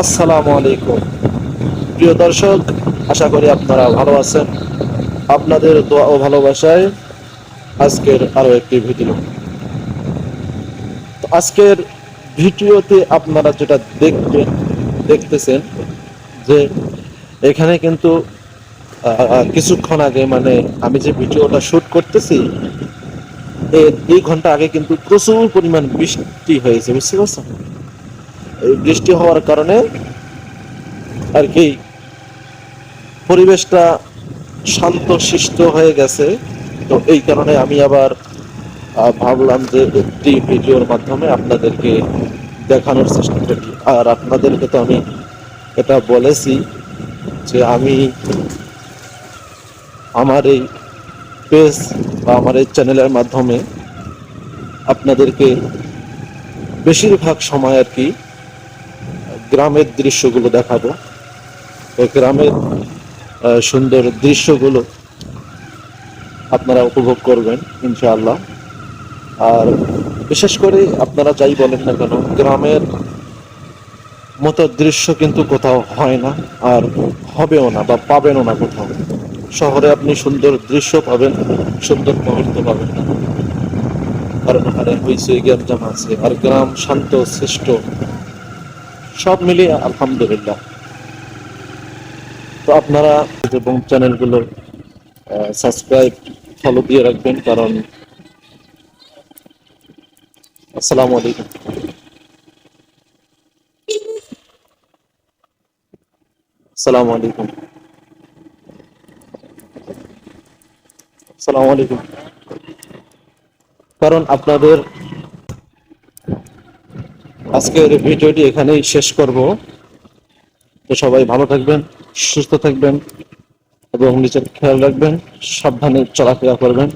আসসালামু আলাইকুম প্রিয় দর্শক, আশা করি আপনারা ভালো আছেন। আপনাদের দোয়া ও ভালোবাসায় আজকের আরো একটি ভিডিও। তো আজকের ভিডিওতে আপনারা যেটা দেখতেছেন যে এখানে কিন্তু কিছুক্ষণ আগে, মানে আমি যে ভিডিওটা শুট করতেছি এর 2 ঘন্টা আগে কিন্তু প্রচুর পরিমাণ বৃষ্টি হয়েছে, বুঝতে পারছেন? এই বৃষ্টি হওয়ার কারণে আর কি পরিবেশটা শান্ত শিষ্ট হয়ে গেছে। তো এই কারণে আমি আবার ভাবলাম যে একটি ভিডিওর মাধ্যমে আপনাদেরকে দেখানোর চেষ্টা করি। আর আপনাদেরকে তো আমি এটা বলেছি যে আমি আমার এই পেজ বা আমার এই চ্যানেলের মাধ্যমে আপনাদেরকে বেশিরভাগ সময় আর কি গ্রামের দৃশ্যগুলো দেখাবো। তো গ্রামের সুন্দর দৃশ্যগুলো আপনারা উপভোগ করবেন ইনশাআল্লাহ। আর বিশেষ করে আপনারা যাই বলেন না কেন, গ্রামের মতো দৃশ্য কিন্তু কোথাও হয় না, আর হবেও না বা পাবেনও না কোথাও। শহরে আপনি সুন্দর দৃশ্য পাবেন, সুন্দর মুহূর্ত পাবেন না, কারণ ওখানে হয়েছে গ্যাঞ্জাম আছে। আর গ্রাম শান্ত শ্রেষ্ঠ, সব মিলিয়ে আলহামদুলিল্লাহ। তো আপনারা এবং চ্যানেলগুলো সাবস্ক্রাইব ফলো দিয়ে রাখবেন, কারণ আসসালামু আলাইকুম। আসসালামু আলাইকুম। আসসালামু আলাইকুম। কারণ আপনাদের আজকের ভিডিওটি এখানেই শেষ করব। তো সবাই ভালো থাকবেন, সুস্থ থাকবেন এবং নিজের খেয়াল রাখবেন, সাবধানে চলাফেরা করবেন।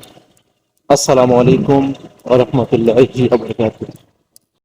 আসসালামু আলাইকুম ওয়া রাহমাতুল্লাহি ওয়া বারাকাতুহু।